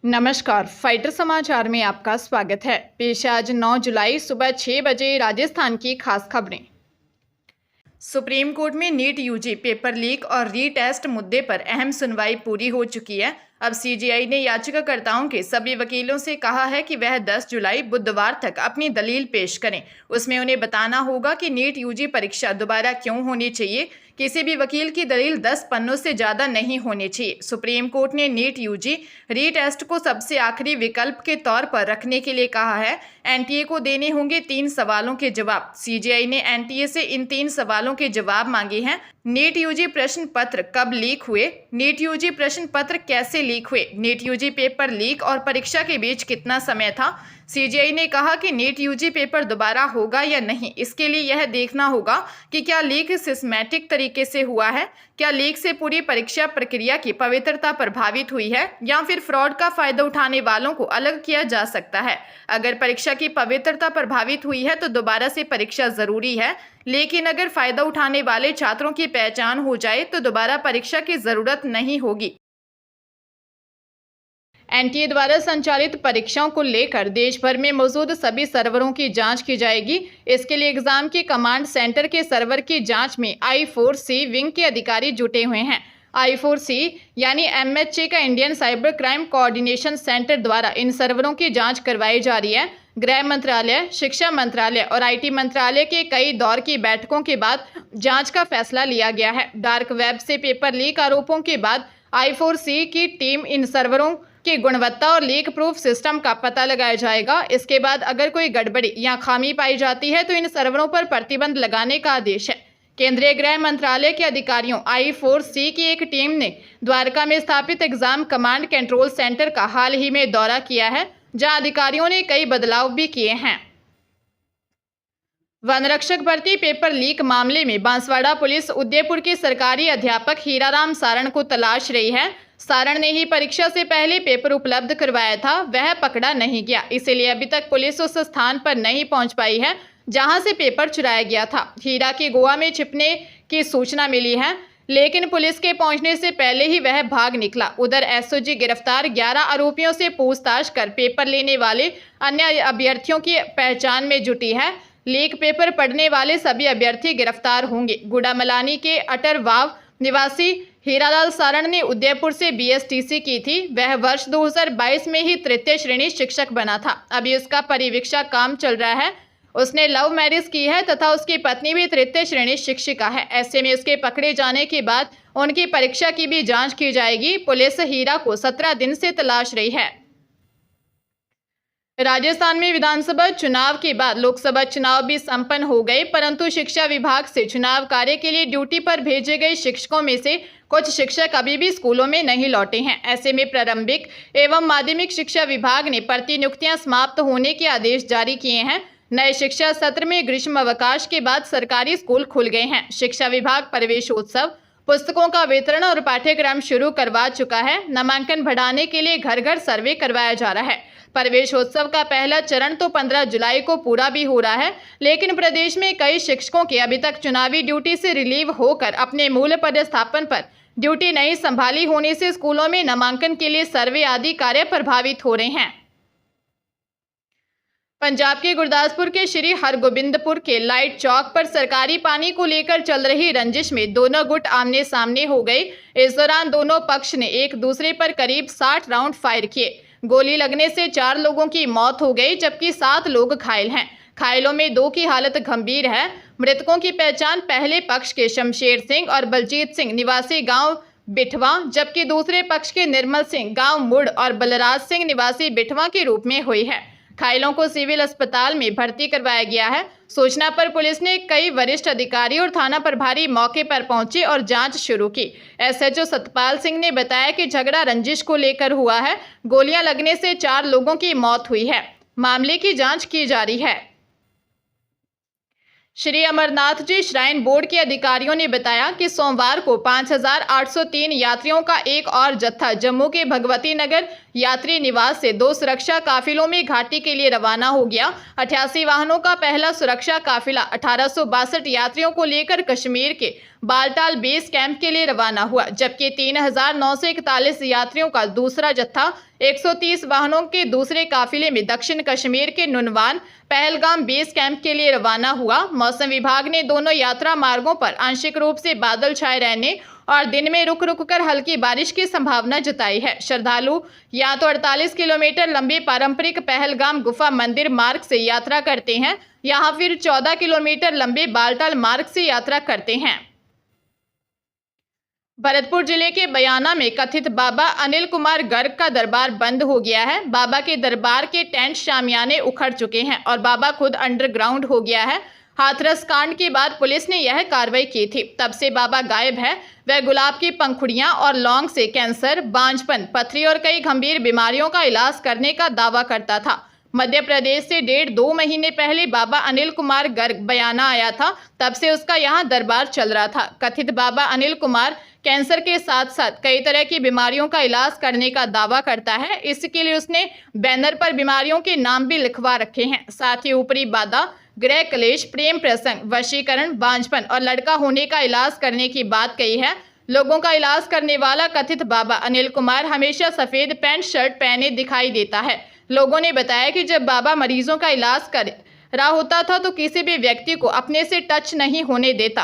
नमस्कार, फाइटर समाचार में आपका स्वागत है। पेश आज 9 जुलाई सुबह 6 बजे राजस्थान की खास खबरें। सुप्रीम कोर्ट में नीट यूजी पेपर लीक और रीटेस्ट मुद्दे पर अहम सुनवाई पूरी हो चुकी है। अब सीजेआई ने याचिकाकर्ताओं के सभी वकीलों से कहा है कि वह 10 जुलाई बुधवार तक अपनी दलील पेश करें। उसमें उन्हें बताना होगा कि नीट यूजी परीक्षा दोबारा क्यों होनी चाहिए। किसी भी वकील की दलील 10 पन्नों से ज़्यादा नहीं होनी चाहिए। सुप्रीम कोर्ट ने नीट यूजी रीटेस्ट को सबसे आखिरी विकल्प के तौर पर रखने के लिए कहा है। एनटीए को देने होंगे 3 सवालों के जवाब। सीजेआई ने एनटीए से इन 3 सवालों के जवाब मांगे हैं। नीट यूजी प्रश्न पत्र कब लीक हुए? नीट यूजी प्रश्न पत्र कैसे लीक हुए? नीट यूजी पेपर लीक और परीक्षा के बीच कितना समय था? सीजेआई ने कहा कि नीट यूजी पेपर दोबारा होगा या नहीं, इसके लिए यह देखना होगा कि क्या लीक सिस्टमैटिक तरीके से हुआ है, क्या लीक से पूरी परीक्षा प्रक्रिया की पवित्रता प्रभावित हुई है, या फिर फ्रॉड का फायदा उठाने वालों को अलग किया जा सकता है। अगर परीक्षा की पवित्रता प्रभावित हुई है तो दोबारा से परीक्षा जरूरी है, लेकिन अगर फायदा उठाने वाले छात्रों की पहचान हो जाए तो दोबारा परीक्षा की जरूरत नहीं होगी। एनटीए द्वारा संचालित परीक्षाओं को लेकर देश भर में मौजूद सभी सर्वरों की जांच की जाएगी। इसके लिए एग्जाम के कमांड सेंटर के सर्वर की जांच में I4C विंग के अधिकारी जुटे हुए हैं। I4C यानी MHA का Indian cyber crime coordination centre द्वारा इन सर्वरों की जांच करवाई जा रही है। गृह मंत्रालय, शिक्षा मंत्रालय और IT मंत्रालय के कई दौर की बैठकों के बाद जांच का फैसला लिया गया है। डार्क वेब से पेपर लीक आरोपों के बाद I4C की टीम इन सर्वरों की गुणवत्ता और लीक प्रूफ सिस्टम का पता लगाया जाएगा। इसके बाद अगर कोई गड़बड़ी या खामी पाई जाती है तो इन सर्वरों पर प्रतिबंध लगाने का आदेश है। केंद्रीय गृह मंत्रालय के अधिकारियों I4C की एक टीम ने द्वारका में स्थापित एग्जाम कमांड कंट्रोल सेंटर का हाल ही में दौरा किया है, जहां अधिकारियों ने कई बदलाव भी किए हैं। वन रक्षक भर्ती पेपर लीक मामले में बांसवाड़ा पुलिस उदयपुर के सरकारी अध्यापक हीराराम सारण को तलाश रही है। सारण ने ही परीक्षा से पहले पेपर उपलब्ध करवाया था, वह पकड़ा नहीं गया, इसीलिए अभी तक पुलिस उस स्थान पर नहीं पहुंच पाई है जहां से पेपर चुराया गया था। हीरा के गोवा में छिपने की सूचना मिली है, लेकिन पुलिस के पहुंचने से पहले ही वह भाग निकला। उधर एसओजी गिरफ्तार 11 आरोपियों से पूछताछ कर पेपर लेने वाले अन्य अभ्यर्थियों की पहचान में जुटी है। लीक पेपर पढ़ने वाले सभी अभ्यर्थी गिरफ्तार होंगे। गुड़ामलानी के अटरवाव निवासी हीरालाल सारण ने उदयपुर से BSTC की थी। वह वर्ष 2022 में ही तृतीय श्रेणी शिक्षक बना था। अभी उसका परिवीक्षा काम चल रहा है। उसने लव मैरिज की है तथा उसकी पत्नी भी तृतीय श्रेणी शिक्षिका है। ऐसे में उसके पकड़े जाने के बाद उनकी परीक्षा की भी जांच की जाएगी। पुलिस हीरा को 17 दिन से तलाश रही है। राजस्थान में विधानसभा चुनाव के बाद लोकसभा चुनाव भी संपन्न हो गए, परंतु शिक्षा विभाग से चुनाव कार्य के लिए ड्यूटी पर भेजे गए शिक्षकों में से कुछ शिक्षक अभी भी स्कूलों में नहीं लौटे हैं। ऐसे में प्रारंभिक एवं माध्यमिक शिक्षा विभाग ने प्रतिनियुक्तियां समाप्त होने के आदेश जारी किए हैं। नए शिक्षा सत्र में ग्रीष्म अवकाश के बाद सरकारी स्कूल खुल गए हैं। शिक्षा विभाग प्रवेशोत्सव, पुस्तकों का वितरण और पाठ्यक्रम शुरू करवा चुका है। नामांकन बढ़ाने के लिए घर घर सर्वे करवाया जा रहा है। प्रवेशोत्सव का पहला चरण तो 15 जुलाई को पूरा भी हो रहा है, लेकिन प्रदेश में कई शिक्षकों के अभी तक चुनावी ड्यूटी से रिलीव होकर अपने मूल पदस्थापन पर ड्यूटी नहीं संभाली होने से स्कूलों में नामांकन के लिए सर्वे आदि कार्य प्रभावित हो रहे हैं। पंजाब के गुरदासपुर के श्री हरगोबिंदपुर के लाइट चौक पर सरकारी पानी को लेकर चल रही रंजिश में दोनों गुट आमने सामने हो गए। इस दौरान दोनों पक्ष ने एक दूसरे पर करीब 60 राउंड फायर किए। गोली लगने से 4 लोगों की मौत हो गई, जबकि 7 लोग घायल हैं। घायलों में 2 की हालत गंभीर है। मृतकों की पहचान पहले पक्ष के शमशेर सिंह और बलजीत सिंह निवासी गांव बिठवा, जबकि दूसरे पक्ष के निर्मल सिंह गांव मुड़ और बलराज सिंह निवासी बिठवा के रूप में हुई है। घायलों को सिविल अस्पताल में भर्ती करवाया गया है। सूचना पर पुलिस ने कई वरिष्ठ अधिकारी और थाना प्रभारी मौके पर पहुंचे और जांच शुरू की। SHO सतपाल सिंह ने बताया कि झगड़ा रंजिश को लेकर हुआ है। गोलियां लगने से 4 लोगों की मौत हुई है। मामले की जांच की जा रही है। श्री अमरनाथ जी श्राइन बोर्ड के अधिकारियों ने बताया कि सोमवार को 5803 यात्रियों का एक और जत्था जम्मू के भगवती नगर यात्री निवास से 2 सुरक्षा काफिलों में घाटी के लिए रवाना हो गया। 88 वाहनों का पहला सुरक्षा काफिला 1862 यात्रियों को लेकर कश्मीर के बालटाल बेस कैंप के लिए रवाना हुआ, जबकि 3941 यात्रियों का दूसरा जत्था 130 वाहनों के दूसरे काफिले में दक्षिण कश्मीर के नुनवान पहलगाम बेस कैंप के लिए रवाना हुआ। मौसम विभाग ने दोनों यात्रा मार्गों पर आंशिक रूप से बादल छाए रहने और दिन में रुक रुक कर हल्की बारिश की संभावना जताई है। श्रद्धालु या तो 48 किलोमीटर लंबे पारंपरिक पहलगाम गुफा मंदिर मार्ग से यात्रा करते हैं या फिर 14 किलोमीटर लंबे बालटाल मार्ग से यात्रा करते हैं। भरतपुर जिले के बयाना में कथित बाबा अनिल कुमार गर्ग का दरबार बंद हो गया है। बाबा के दरबार के टेंट शामियाने उखड़ चुके हैं और बाबा खुद अंडरग्राउंड हो गया है। हाथरस कांड के बाद पुलिस ने यह कार्रवाई की थी, तब से बाबा गायब है। वह गुलाब की पंखुड़ियां और लौंग से कैंसर, बांझपन, पथरी और कई गंभीर बीमारियों का इलाज करने का दावा करता था। मध्य प्रदेश से 1.5-2 महीने पहले बाबा अनिल कुमार गर्ग बयाना आया था, तब से उसका यहाँ दरबार चल रहा था। कथित बाबा अनिल कुमार कैंसर के साथ साथ कई तरह की बीमारियों का इलाज करने का दावा करता है। इसके लिए उसने बैनर पर बीमारियों के नाम भी लिखवा रखे हैं। साथ ही ऊपरी बाधा, गृह क्लेश, प्रेम प्रसंग, वशीकरण, बांझपन और लड़का होने का इलाज करने की बात कही है। लोगों का इलाज करने वाला कथित बाबा अनिल कुमार हमेशा सफेद पैंट शर्ट पहने दिखाई देता है। लोगों ने बताया कि जब बाबा मरीजों का इलाज कर रहा होता था तो किसी भी व्यक्ति को अपने से टच नहीं होने देता।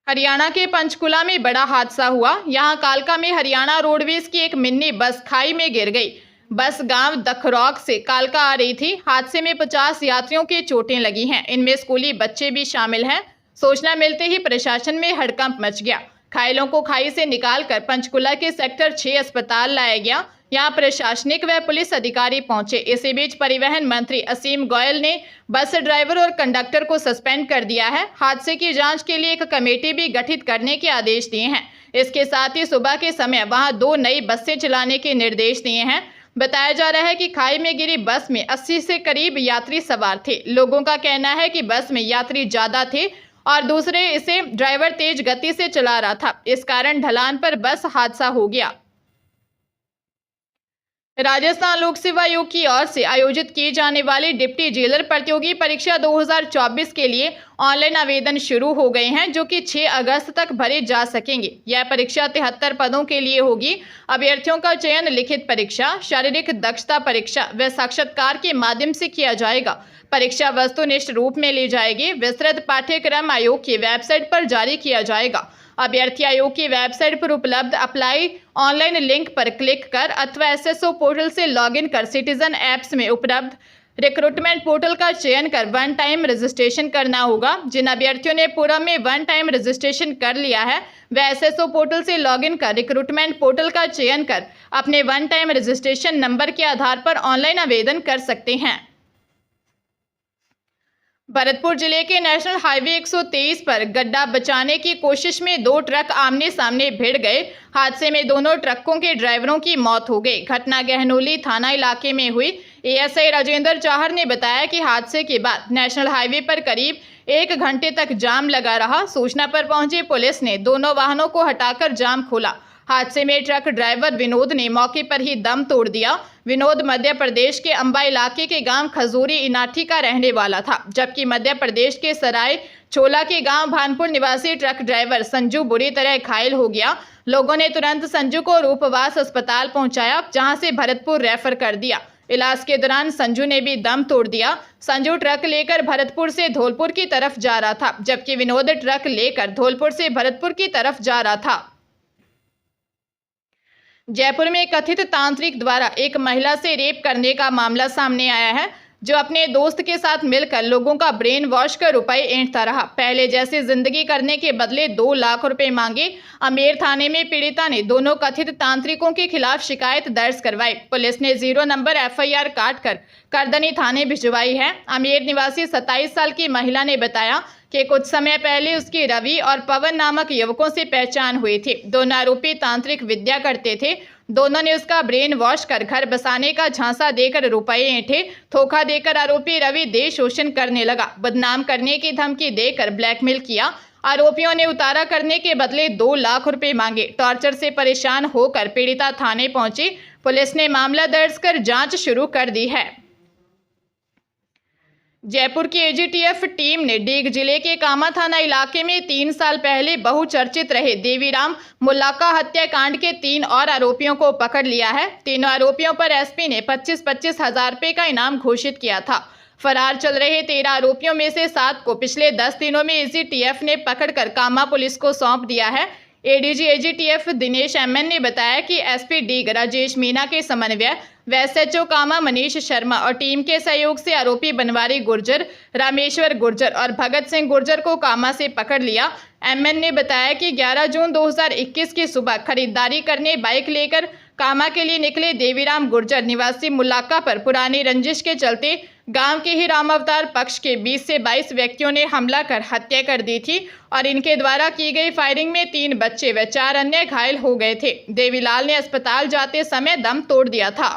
हरियाणा के पंचकुला में बड़ा हादसा हुआ। यहां कालका में हरियाणा रोडवेज की एक मिनी बस खाई में गिर गई। बस गांव दखरौक से कालका आ रही थी। हादसे में 50 यात्रियों की चोटें लगी हैं। इनमें स्कूली बच्चे भी शामिल हैं। सूचना मिलते ही प्रशासन में हड़कंप मच गया। घायलों को खाई से निकालकर पंचकुला के सेक्टर 6 अस्पताल लाया गया। यहां प्रशासनिक व पुलिस अधिकारी पहुंचे। इसी बीच परिवहन मंत्री असीम गोयल ने बस ड्राइवर और कंडक्टर को सस्पेंड कर दिया है। हादसे की जांच के लिए एक कमेटी भी गठित करने के आदेश दिए हैं। इसके साथ ही सुबह के समय वहां 2 नई बसें चलाने के निर्देश दिए हैं। बताया जा रहा है कि खाई में गिरी बस में 80 से करीब यात्री सवार थे। लोगों का कहना है कि बस में यात्री ज्यादा थे और दूसरे इसे ड्राइवर तेज गति से चला रहा था। इस कारण ढलान पर बस हादसा हो गया। राजस्थान लोक सेवा आयोग की ओर से आयोजित की जाने वाली डिप्टी जेलर प्रतियोगी परीक्षा 2024 के लिए ऑनलाइन आवेदन शुरू हो गए हैं, जो कि 6 अगस्त तक भरे जा सकेंगे। यह परीक्षा 73 पदों के लिए होगी। अभ्यर्थियों का चयन लिखित परीक्षा, शारीरिक दक्षता परीक्षा व साक्षात्कार के माध्यम से किया जाएगा। परीक्षा वस्तुनिष्ठ रूप में ली जाएगी। विस्तृत पाठ्यक्रम आयोग की वेबसाइट पर जारी किया जाएगा। अभ्यर्थी आयोग की वेबसाइट पर उपलब्ध अप्लाई ऑनलाइन लिंक पर क्लिक कर अथवा एसएसओ पोर्टल से लॉगिन कर सिटीजन ऐप्स में उपलब्ध रिक्रूटमेंट पोर्टल का चयन कर वन टाइम रजिस्ट्रेशन करना होगा। जिन अभ्यर्थियों ने पूर्व में वन टाइम रजिस्ट्रेशन कर लिया है वह एसएसओ पोर्टल से लॉगिन कर रिक्रूटमेंट पोर्टल का चयन कर अपने वन टाइम रजिस्ट्रेशन नंबर के आधार पर ऑनलाइन आवेदन कर सकते हैं। भरतपुर जिले के नेशनल हाईवे 123 पर गड्ढा बचाने की कोशिश में 2 ट्रक आमने सामने भिड़ गए। हादसे में दोनों ट्रकों के ड्राइवरों की मौत हो गई। घटना गहनोली थाना इलाके में हुई। एएसआई राजेंद्र चाहर ने बताया कि हादसे के बाद नेशनल हाईवे पर करीब 1 घंटे तक जाम लगा रहा। सूचना पर पहुंची पुलिस ने दोनों वाहनों को हटाकर जाम खोला। हादसे में ट्रक ड्राइवर विनोद ने मौके पर ही दम तोड़ दिया। विनोद मध्य प्रदेश के अंबा इलाके के गांव खजूरी इनाठी का रहने वाला था, जबकि मध्य प्रदेश के सराय छोला के गांव भानपुर निवासी ट्रक ड्राइवर संजू बुरी तरह घायल हो गया। लोगों ने तुरंत संजू को रूपवास अस्पताल पहुंचाया, जहां से भरतपुर रेफर कर दिया। इलाज के दौरान संजू ने भी दम तोड़ दिया। संजू ट्रक लेकर भरतपुर से धौलपुर की तरफ जा रहा था, जबकि विनोद ट्रक लेकर धौलपुर से भरतपुर की तरफ जा रहा था। जयपुर में कथित तांत्रिक द्वारा एक महिला से रेप करने का मामला सामने आया है, जो अपने दोस्त के साथ मिलकर लोगों का ब्रेन वॉश कर रुपए ऐंठता रहा। पहले जैसी जिंदगी करने के बदले 2 लाख रुपए मांगे। अमेर थाने में पीड़िता ने दोनों कथित तांत्रिकों के खिलाफ शिकायत दर्ज करवाई। पुलिस ने 0 नंबर एफआईआर काटकर करदनी थाने भिजवाई है। अमेर निवासी 27 साल की महिला ने बताया कि कुछ समय पहले उसकी रवि और पवन नामक युवकों से पहचान हुई थी। दोनों आरोपी तांत्रिक विद्या करते थे। दोनों ने उसका ब्रेन वॉश कर घर बसाने का झांसा देकर रुपए ऐंठे। धोखा देकर आरोपी रवि देश शोषण करने लगा। बदनाम करने की धमकी देकर ब्लैकमेल किया। आरोपियों ने उतारा करने के बदले 2 लाख रुपए मांगे। टॉर्चर से परेशान होकर पीड़िता थाने पहुंची। पुलिस ने मामला दर्ज कर जांच शुरू कर दी है। जयपुर की एजीटीएफ टीम ने डीग जिले के कामा थाना इलाके में 3 साल पहले बहुचर्चित रहे देवीराम मुल्लाका हत्याकांड के 3 और आरोपियों को पकड़ लिया है। तीनों आरोपियों पर एसपी ने 25-25 हजार रुपए का इनाम घोषित किया था। फरार चल रहे 13 आरोपियों में से 7 को पिछले 10 दिनों में एजीटीएफ ने पकड़कर कामा पुलिस को सौंप दिया है। एडीजी एजीटीएफ दिनेश एमएन ने बताया कि एसपी डीग राजेश मीना के समन्वय एसएचओ कामा मनीष शर्मा और टीम के सहयोग से आरोपी बनवारी गुर्जर, रामेश्वर गुर्जर और भगत सिंह गुर्जर को कामा से पकड़ लिया। एमएन ने बताया कि 11 जून 2021 की सुबह खरीदारी करने बाइक लेकर कामा के लिए निकले देवीराम गुर्जर निवासी मुल्लाका पर पुरानी रंजिश के चलते गांव के ही राम अवतार पक्ष के 20 से 22 व्यक्तियों ने हमला कर हत्या कर दी थी और इनके द्वारा की गई फायरिंग में 3 बच्चे व 4 अन्य घायल हो गए थे। देवीलाल ने अस्पताल जाते समय दम तोड़ दिया था।